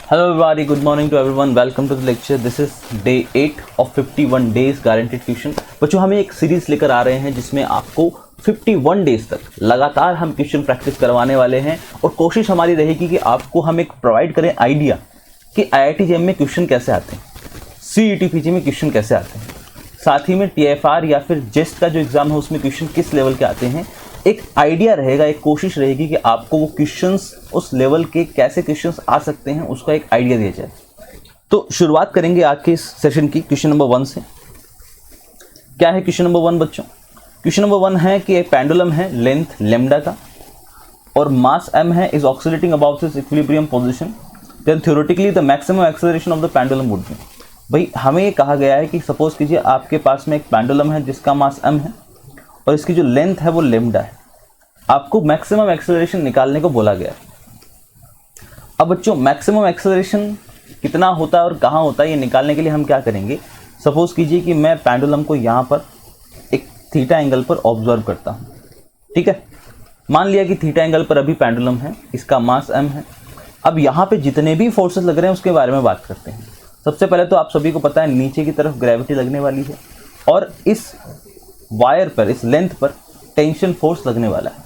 Hello everybody, good morning to everyone. Welcome to the lecture. This is day 8 of 51 days guaranteed tuition. बच्चों हम एक series लेकर आ रहे हैं जिसमें आपको 51 डेज तक लगातार हम ट्यूशन प्रैक्टिस करवाने वाले हैं और कोशिश हमारी रहेगी कि आपको हम एक प्रोवाइड करें आइडिया कि IIT JEM में क्वेश्चन कैसे आते हैं, CET PG में क्वेश्चन कैसे आते हैं, साथ ही में TFR या फिर जेस्ट का जो एग्ज़ाम है उसमें क्वेश्चन किस लेवल के आते हैं। एक आइडिया रहेगा, एक कोशिश रहेगी कि आपको वो क्वेश्चंस उस लेवल के कैसे क्वेश्चंस आ सकते हैं उसका एक आइडिया दिया जाए। तो शुरुआत करेंगे आज के इस सेशन की क्वेश्चन नंबर 1 से। क्या है क्वेश्चन नंबर 1 बच्चों? क्वेश्चन नंबर 1 है कि एक पेंडुलम है लेंथ लैम्डा का और मास m है, is oscillating about its equilibrium position, then theoretically the maximum acceleration of the pendulum would be. भाई हमें ये कहा गया है कि सपोज कीजिए आपके पास में एक पेंडुलम है जिसका मास m है और इसकी जो लेंथ है वो लैम्डा है। आपको मैक्सिमम एक्सेलरेशन निकालने को बोला गया है। अब बच्चों मैक्सिमम एक्सेलरेशन कितना होता है और कहाँ होता है ये निकालने के लिए हम क्या करेंगे, सपोज कीजिए कि मैं पेंडुलम को यहाँ पर एक थीटा एंगल पर ऑब्जर्व करता हूँ। ठीक है, मान लिया कि थीटा एंगल पर अभी पेंडुलम है, इसका मास m है। अब यहाँ पे जितने भी फोर्सेस लग रहे हैं उसके बारे में बात करते हैं। सबसे पहले तो आप सभी को पता है नीचे की तरफ ग्रेविटी लगने वाली है और इस वायर पर, इस लेंथ पर टेंशन फोर्स लगने वाला है।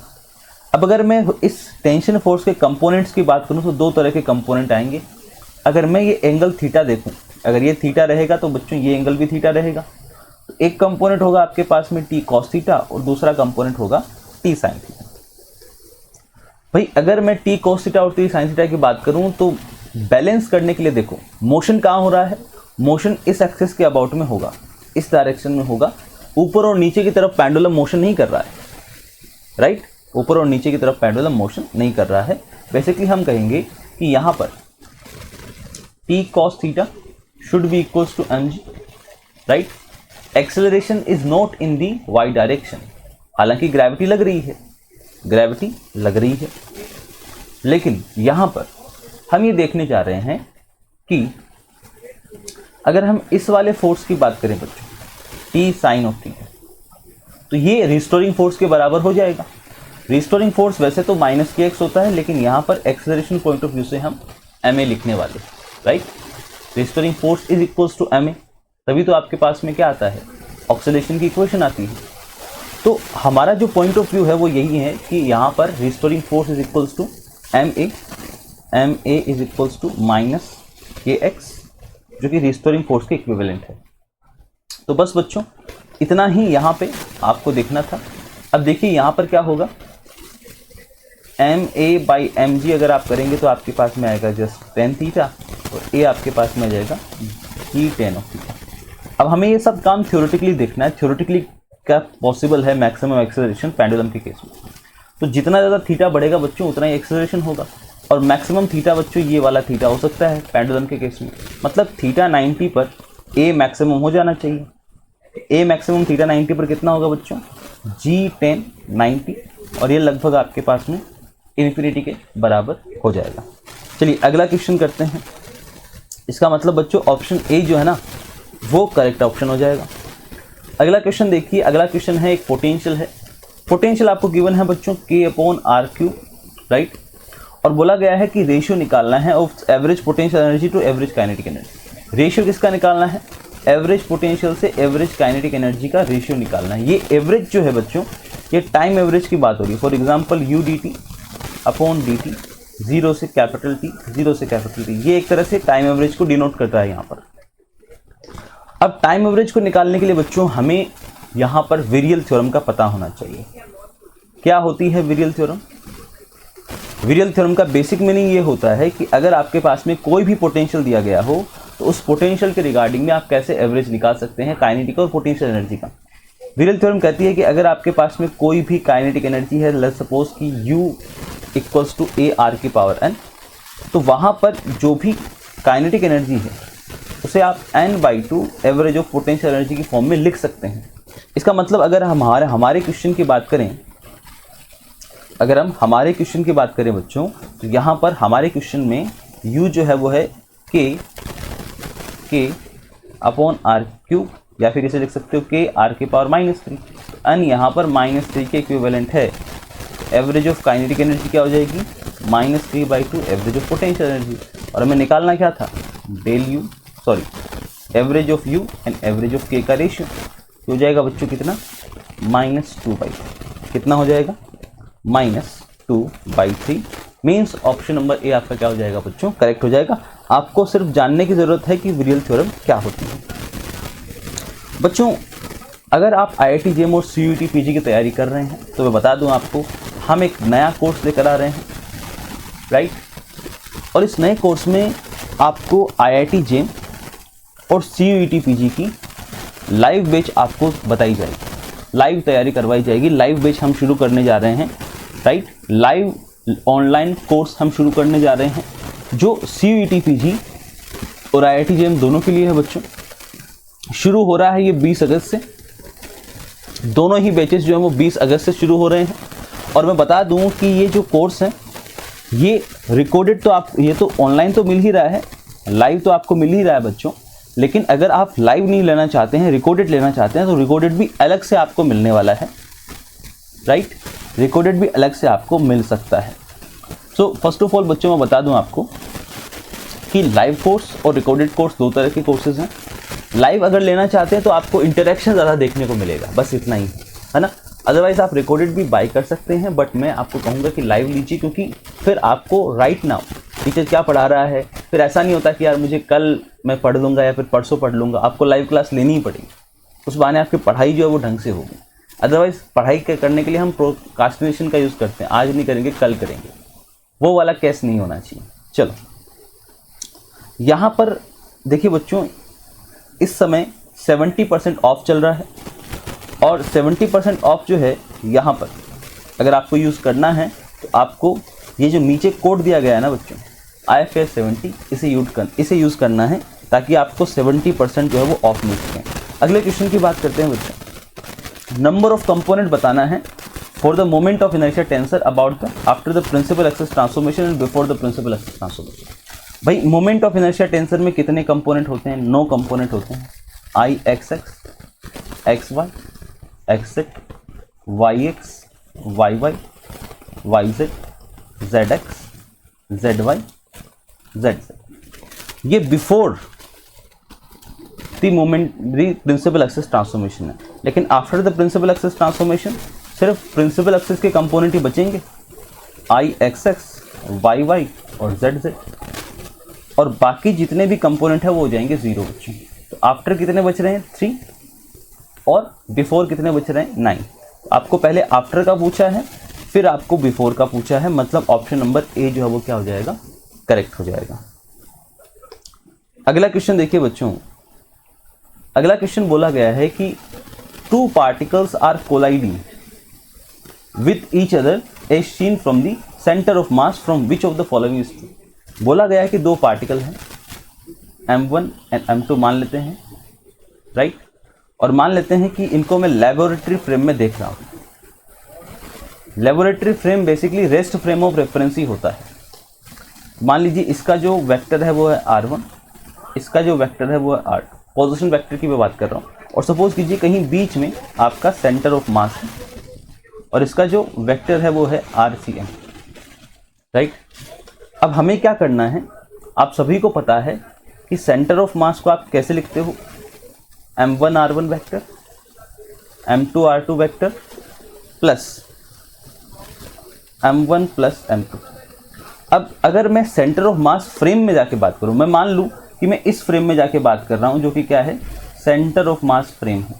अब अगर मैं इस टेंशन फोर्स के कंपोनेंट्स की बात करूं तो दो तरह के कंपोनेंट आएंगे। अगर मैं ये एंगल थीटा देखूं, अगर ये थीटा रहेगा तो बच्चों ये एंगल भी थीटा रहेगा। तो एक कंपोनेंट होगा आपके पास में टी कॉस थीटा और दूसरा कंपोनेंट होगा टी साइन थीटा। भाई अगर मैं टी कॉस थीटा और टी साइन थीटा की बात करूं तो बैलेंस करने के लिए देखो मोशन कहाँ हो रहा है, मोशन इस एक्सिस के अबाउट में होगा, इस डायरेक्शन में होगा। ऊपर और नीचे की तरफ पेंडुलम मोशन नहीं कर रहा है, राइट? ऊपर और नीचे की तरफ पेंडुलम मोशन नहीं कर रहा है। बेसिकली हम कहेंगे कि यहाँ पर T cos theta should be equals to mg, right? Acceleration is not in the Y direction. हालांकि ग्रेविटी लग रही है, ग्रेविटी लग रही है, लेकिन यहाँ पर हम ये देखने जा रहे हैं कि अगर हम इस वाले फोर्स की बात करें बच्चों, टी साइन ऑफ थीटा, तो ये रिस्टोरिंग फोर्स के बराबर हो जाएगा। रिस्टोरिंग फोर्स वैसे तो माइनस के एक्स होता है, लेकिन यहाँ पर एक्सेलरेशन पॉइंट ऑफ व्यू से हम ma लिखने वाले, right? Restoring force is equals to ma, तभी तो आपके पास में क्या आता है, ऑक्सीलेशन की इक्वेशन आती है। तो हमारा जो पॉइंट ऑफ व्यू है वो यही है कि यहाँ पर restoring force is equals to ma is equals to minus k x, जो कि रिस्टोरिंग फोर्स के इक्विवेलेंट है। तो बस बच्चों इतना ही यहाँ पे आपको देखना था। अब देखिए यहाँ पर क्या होगा, ma/mg अगर आप करेंगे तो आपके पास में आएगा जस्ट टेन थीटा और a आपके पास में आ जाएगा जी टेन ऑफ थीटा। अब हमें ये सब काम थ्योरेटिकली देखना है, थ्योरेटिकली क्या पॉसिबल है मैक्सिमम एक्सेलरेशन पेंडुलम के केस में। तो जितना ज़्यादा थीटा बढ़ेगा बच्चों उतना ही एक्सेलरेशन होगा और मैक्सिमम थीटा बच्चों ये वाला थीटा हो सकता है पेंडुलम के केस में। मतलब थीटा 90 पर a मैक्सिमम हो जाना चाहिए। a मैक्सिमम थीटा 90 पर कितना होगा बच्चों, g10 90, और ये लगभग आपके पास में इन्फिनिटी के बराबर हो जाएगा। चलिए अगला क्वेश्चन करते हैं। इसका मतलब बच्चों ऑप्शन ए जो है ना वो करेक्ट ऑप्शन हो जाएगा। अगला क्वेश्चन देखिए, अगला क्वेश्चन है एक पोटेंशियल है। पोटेंशियल आपको गिवन है बच्चों k/r³, राइट? और बोला गया है कि रेशियो निकालना है of average potential energy to average kinetic energy. Ratio किसका निकालना है, एवरेज पोटेंशियल से एवरेज काइनेटिक एनर्जी का रेशियो निकालना है। ये एवरेज जो है बच्चों ये टाइम एवरेज की बात हो रही है। फॉर एग्जांपल u/dt 0 से कैपिटल T, 0 से कैपिटल T, ये एक तरह से टाइम एवरेज को डिनोट करता है यहाँ पर। अब टाइम एवरेज को निकालने के लिए बच्चों हमें यहाँ पर वेरियल थ्योरम का पता होना चाहिए। क्या होती है वेरियल थ्योरम? वेरियल थ्योरम का बेसिक मीनिंग ये होता है कि अगर आपके पास में कोई भी पोटेंशियल दिया गया हो तो उस पोटेंशियल के रिगार्डिंग में आप कैसे एवरेज निकाल सकते हैं काइनेटिक और पोटेंशियल एनर्जी का। वेरियल थ्योरम कहती है कि अगर आपके पास में कोई भी काइनेटिक एनर्जी है, लेट्स सपोज कि u इक्वल्स टू AR⁴n, तो वहाँ पर जो भी काइनेटिक एनर्जी है उसे आप n/2 average of potential energy की फॉर्म में लिख सकते हैं। इसका मतलब अगर हम हमारे क्वेश्चन की बात करें, अगर हम हमारे क्वेश्चन की बात करें बच्चों, तो यहाँ पर हमारे क्वेश्चन में u जो है वो है k/r³, या फिर इसे लिख सकते हो k r⁻³ n यहाँ पर -3 के इक्विवेलेंट है। एवरेज ऑफ काइनेटिक एनर्जी क्या हो जाएगी, -3/2 एवरेज ऑफ पोटेंशियल एनर्जी। और हमें निकालना क्या था, average of you and average of के का रेशियो हो जाएगा बच्चों कितना, -2/3। कितना हो जाएगा, -2/3। मीन्स ऑप्शन नंबर ए आपका क्या हो जाएगा बच्चों, करेक्ट हो जाएगा। आपको सिर्फ जानने की जरूरत है कि विरियल थ्योरम क्या होती है। बच्चों अगर आप IIT JEM और CUET PG की तैयारी कर रहे हैं तो मैं बता दूं आपको, हम एक नया कोर्स लेकर आ रहे हैं, राइट। और इस नए कोर्स में आपको IIT JEM और CUET PG की लाइव बैच आपको बताई जाएगी, लाइव तैयारी करवाई जाएगी। लाइव बैच हम शुरू करने जा रहे हैं, राइट। लाइव ऑनलाइन कोर्स हम शुरू करने जा रहे हैं जो CUET PG और IIT JEM दोनों के लिए है बच्चों। शुरू हो रहा है ये 20 अगस्त से। दोनों ही बैचेस जो हैं वो 20 अगस्त से शुरू हो रहे हैं। और मैं बता दूं कि ये जो कोर्स है ये रिकॉर्डेड तो ये तो ऑनलाइन तो मिल ही रहा है, लाइव तो आपको मिल ही रहा है बच्चों। लेकिन अगर आप लाइव नहीं लेना चाहते हैं, रिकॉर्डेड लेना चाहते हैं, तो रिकॉर्डेड भी अलग से आपको मिलने वाला है, राइट। रिकॉर्डेड भी अलग से आपको मिल सकता है। सो फर्स्ट ऑफ ऑल बच्चों मैं बता दूं आपको कि लाइव कोर्स और रिकॉर्डेड कोर्स दो तरह के कोर्सेज हैं। लाइव अगर लेना चाहते हैं तो आपको इंटरेक्शन ज़्यादा देखने को मिलेगा, बस इतना ही है ना। अदरवाइज आप रिकॉर्डेड भी बाय कर सकते हैं, बट मैं आपको कहूँगा कि लाइव लीजिए, क्योंकि फिर आपको राइट नाउ टीचर क्या पढ़ा रहा है, फिर ऐसा नहीं होता कि यार मुझे कल मैं पढ़ लूँगा या फिर परसों पढ़ लूँगा। आपको लाइव क्लास लेनी ही पड़ेगी, उस बहाने आपकी पढ़ाई जो है वो ढंग से होगी। अदरवाइज पढ़ाई करने के लिए हम प्रोक्रास्टिनेशन का यूज़ करते हैं, आज नहीं करेंगे कल करेंगे, वो वाला केस नहीं होना चाहिए। चलो यहाँ पर देखिए बच्चों, इस समय 70% ऑफ चल रहा है और 70% ऑफ जो है यहाँ पर अगर आपको यूज़ करना है तो आपको ये जो नीचे कोड दिया गया है ना बच्चों, IFS 70, इसे यूज़ करना है ताकि आपको 70% जो है वो ऑफ मिल सकें। अगले क्वेश्चन की बात करते हैं बच्चों। नंबर ऑफ कंपोनेंट बताना है for the moment of inertia tensor about the after the principal axis transformation and before the principal axis transformation. भाई मोमेंट ऑफ इनर्शिया टेंसर में कितने कंपोनेंट होते हैं, 9 कंपोनेंट होते हैं। IXX, XY, XZ, YX, YY, YZ, ZX, ZY, ZZ। ये before the moment the principal axis transformation है। लेकिन after the principal axis transformation सिर्फ प्रिंसिपल एक्सिस के कंपोनेंट ही बचेंगे, IXX, YY और ZZ, और बाकी जितने भी कंपोनेंट है वो हो जाएंगे 0 बच्चों। तो आफ्टर कितने बच रहे हैं, 3, और बिफोर कितने बच रहे हैं, 9। आपको पहले आफ्टर का पूछा है, फिर आपको बिफोर का पूछा है, मतलब ऑप्शन नंबर ए जो है वो क्या हो जाएगा, करेक्ट हो जाएगा। अगला क्वेश्चन देखिए बच्चों। अगला क्वेश्चन बोला गया है कि 2 particles are colliding with each other as seen from the centre of mass from which of the following is true. बोला गया है कि 2 पार्टिकल हैं, M1 एंड M2 मान लेते हैं, राइट। और मान लेते हैं कि इनको मैं लेबोरेटरी फ्रेम में देख रहा हूं। Laboratory frame basically rest frame of reference ही होता है। मान लीजिए इसका जो वेक्टर है वो है R1, इसका जो वेक्टर है वो है R2। पोजीशन वेक्टर की मैं बात कर रहा हूँ। और सपोज कीजिए कहीं बीच में आपका सेंटर ऑफ मास है और इसका जो वेक्टर है वो है RCM, राइट। अब हमें क्या करना है, आप सभी को पता है कि सेंटर ऑफ मास को आप कैसे लिखते हो, M1 R1 vector, M2 R2 vector plus M1 plus M2। अब अगर मैं सेंटर ऑफ मास फ्रेम में जाके बात करूं, मैं मान लूं कि मैं इस फ्रेम में जाके बात कर रहा हूं जो कि क्या है, सेंटर ऑफ मास फ्रेम है,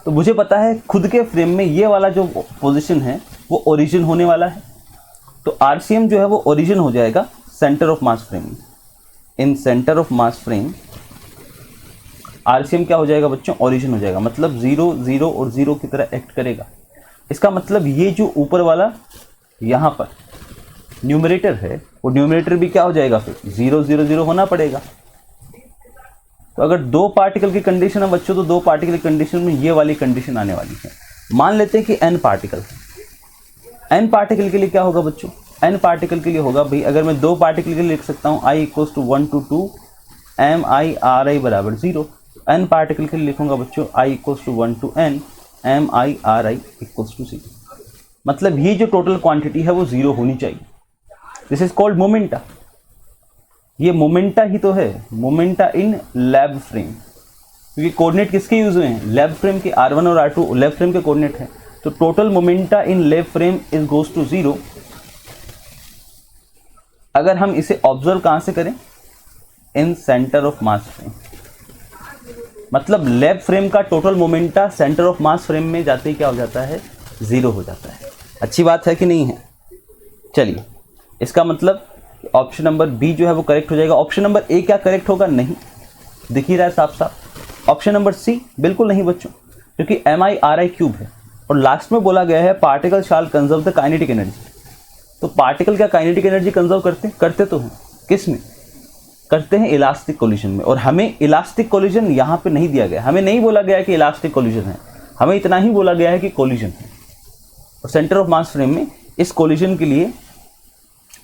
तो मुझे पता है खुद के फ्रेम में ये वाला जो पोजीशन है वो ओरिजिन होने वाला है। तो RCM जो है वो ओरिजिन हो जाएगा सेंटर ऑफ मास फ्रेम में। In centre of mass frame RCM क्या हो जाएगा बच्चों, ओरिजिन हो जाएगा, मतलब 0 0 और 0 की तरह एक्ट करेगा। इसका मतलब ये जो ऊपर वाला यहाँ पर न्यूमरेटर है वो न्यूमरेटर भी क्या हो जाएगा, फिर 0 0 0 होना पड़ेगा। तो अगर 2 पार्टिकल की कंडीशन है बच्चों, तो 2 पार्टिकल की कंडीशन में ये वाली कंडीशन आने वाली है। मान लेते हैं कि n पार्टिकल है। n पार्टिकल के लिए क्या होगा बच्चों, n पार्टिकल के लिए होगा भाई, अगर मैं 2 पार्टिकल के लिए लिख सकता हूँ I = 1 to 2 MIRI बराबर 0। n पार्टिकल के लिए लिखूंगा बच्चों I = 1 to n MIRI = 0। मतलब ये जो टोटल क्वांटिटी है वो 0 होनी चाहिए। This is called momenta. ये मोमेंटा ही तो है, मोमेंटा इन लैब फ्रेम, क्योंकि कोऑर्डिनेट किसके यूज हुए हैं, लैब फ्रेम के। R1 और R2 लैब फ्रेम के कोऑर्डिनेट हैं, तो total momenta in lab frame is goes to 0। अगर हम इसे ऑब्जर्व कहां से करें, in centre of mass frame, मतलब लैब फ्रेम का total momenta centre of mass frame में जाते ही क्या हो जाता है, 0 हो जाता है। अच्छी बात है कि नहीं है। चलिए, इसका मतलब ऑप्शन नंबर बी जो है वो करेक्ट हो जाएगा। ऑप्शन नंबर ए क्या करेक्ट होगा, नहीं दिख ही रहा है साफ साफ। ऑप्शन नंबर सी बिल्कुल नहीं बच्चों, क्योंकि MI/RI क्यूब है और लास्ट में बोला गया है particle shall conserve the kinetic energy. तो पार्टिकल क्या काइनेटिक एनर्जी कंजर्व करते तो हैं, किस में करते हैं, इलास्टिक कोलिजन में। और हमें इलास्टिक कोलिजन यहाँ पे नहीं दिया गया, हमें नहीं बोला गया कि इलास्टिक कोलिजन है, हमें इतना ही बोला गया है कि कोलिजन है। और सेंटर ऑफ मास फ्रेम में इस कोलिजन के लिए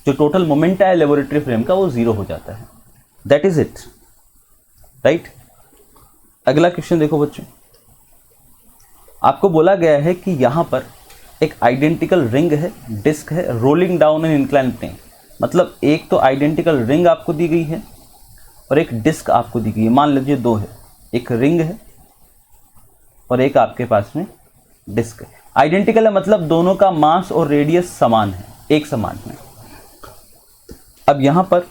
जो टोटल मोमेंटा है लेबोरेटरी फ्रेम का वो 0 हो जाता है। That is it, right. अगला क्वेश्चन देखो बच्चों, आपको बोला गया है कि यहां पर एक आइडेंटिकल रिंग है, डिस्क है, rolling down an incline plane. मतलब एक तो आइडेंटिकल रिंग आपको दी गई है और एक डिस्क आपको दी गई है। मान लीजिए दो है, एक रिंग है और एक आपके पास में डिस्क है। आइडेंटिकल है मतलब दोनों का मास और रेडियस समान है, एक समान है। अब यहां पर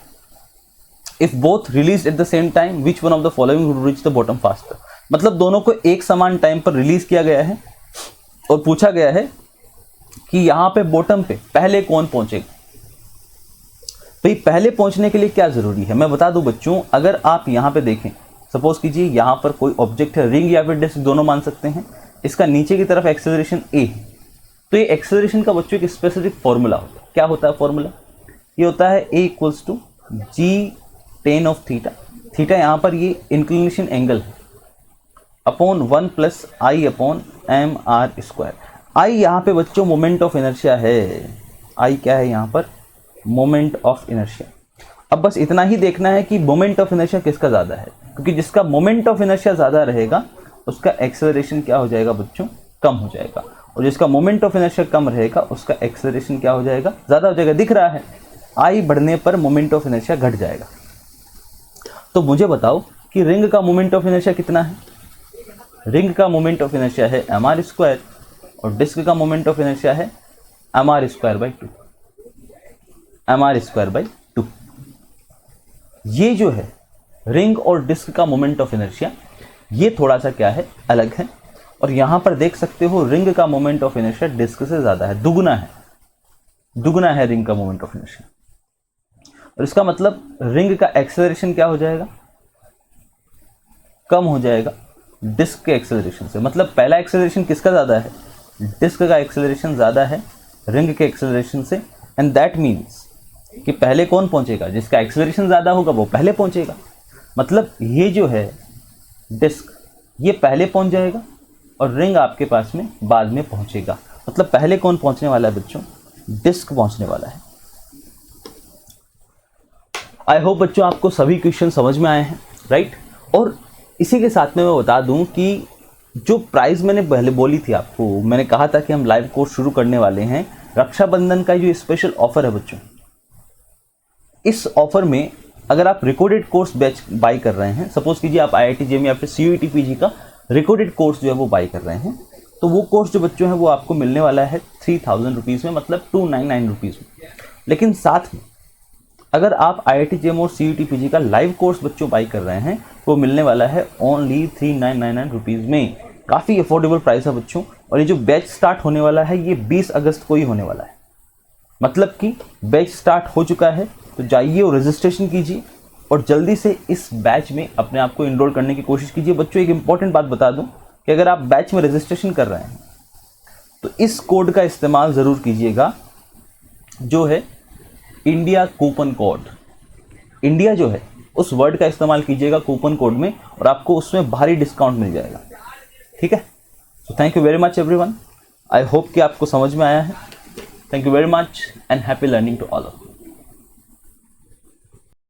if both release at the same time which one of the following would reach the bottom faster, मतलब दोनों को एक समान टाइम पर रिलीज किया गया है और पूछा गया है कि यहां पे बॉटम पे पहले कौन पहुंचेगा। भाई पहले पहुंचने के लिए क्या जरूरी है, मैं बता दूं बच्चों। अगर आप यहां पे देखें, सपोज कीजिए यहां पर कोई ऑब्जेक्ट है, रिंग या फिर डिस्क दोनों मान सकते हैं। इसका नीचे की तरफ एक्सेलरेशन a है, तो ये एक्सेलरेशन का बच्चों एक स्पेसिफिक फॉर्मूला होता है। क्या होता है फॉर्मूला, ये होता है a equals to g tan of theta. Theta यहाँ पर ये इंक्लिनेशन एंगल है, upon 1 plus I upon M R square. I यहाँ पे बच्चों मोमेंट ऑफ इनर्शिया है, आई क्या है यहाँ पर, मोमेंट ऑफ इनर्शिया। अब बस इतना ही देखना है कि मोमेंट ऑफ इनर्शिया किसका ज़्यादा है, क्योंकि जिसका मोमेंट ऑफ इनर्शिया ज़्यादा रहेगा उसका एक्सेलरेशन क्या हो जाएगा बच्चों, कम हो जाएगा। और जिसका मोमेंट ऑफ इनर्शिया कम रहेगा उसका एक्सेलरेशन क्या हो जाएगा, ज़्यादा हो जाएगा। दिख रहा है आई बढ़ने पर मोमेंट ऑफ इनर्शिया घट जाएगा। तो मुझे बताओ कि रिंग का मोमेंट ऑफ इनर्शिया कितना है। रिंग का मोमेंट ऑफ इनर्शिया है mr स्क्वायर और डिस्क का मोमेंट ऑफ इनर्शिया है mr square by 2, mr square by 2। ये जो है रिंग और डिस्क का मोमेंट ऑफ इनर्शिया, ये थोड़ा सा क्या है, अलग है। और यहां पर देख सकते हो रिंग का मोमेंट ऑफ इनर्शिया डिस्क से ज्यादा है, दुगुना है रिंग का मोमेंट ऑफ इनर्शिया। और इसका मतलब रिंग का एक्सेलरेशन क्या हो जाएगा, कम हो जाएगा डिस्क के एक्सेलरेशन से। मतलब पहला एक्सेलरेशन किसका ज़्यादा है, डिस्क का एक्सेलरेशन ज़्यादा है रिंग के एक्सेलरेशन से। एंड दैट मीन्स कि पहले कौन पहुंचेगा, जिसका एक्सेलरेशन ज़्यादा होगा वो पहले पहुंचेगा। मतलब ये जो है डिस्क ये पहले पहुंच जाएगा और रिंग आपके पास में बाद में पहुंचेगा। मतलब पहले कौन पहुंचने वाला है बच्चों, डिस्क पहुंचने वाला है। आई होप बच्चों आपको सभी क्वेश्चन समझ में आए हैं, राइट। और इसी के साथ में मैं बता दूं कि जो प्राइस मैंने पहले बोली थी आपको, मैंने कहा था कि हम लाइव कोर्स शुरू करने वाले हैं। रक्षाबंधन का जो स्पेशल ऑफर है बच्चों, इस ऑफर में अगर आप रिकॉर्डेड कोर्स बैच बाई कर रहे हैं, सपोज कीजिए आप IIT JEM या फिर CUET PG का रिकॉर्डेड कोर्स जो है वो बाई कर रहे हैं, तो वो कोर्स जो बच्चों है वो आपको मिलने वाला है 3000 रुपीज़ में, मतलब 299 रुपीज़ में। लेकिन साथ में अगर आप IIT JEM और CUET PG का लाइव कोर्स बच्चों बाई कर रहे हैं तो वो मिलने वाला है ओनली 3999 रुपीज़ में। काफ़ी अफोर्डेबल प्राइस है बच्चों। और ये जो बैच स्टार्ट होने वाला है ये 20 अगस्त को ही होने वाला है। मतलब कि बैच स्टार्ट हो चुका है, तो जाइए और रजिस्ट्रेशन कीजिए और जल्दी से इस बैच में अपने आप को इनरोल करने की कोशिश कीजिए। बच्चों एक इंपॉर्टेंट बात बता दूं कि अगर आप बैच में रजिस्ट्रेशन कर रहे हैं तो इस कोड का इस्तेमाल ज़रूर कीजिएगा, जो है इंडिया कूपन कोड। इंडिया जो है उस वर्ड का इस्तेमाल कीजिएगा कूपन कोड में और आपको उसमें भारी डिस्काउंट मिल जाएगा, ठीक है। So thank you very much everyone. I hope कि आपको समझ में आया है। Thank you very much and happy learning to all of.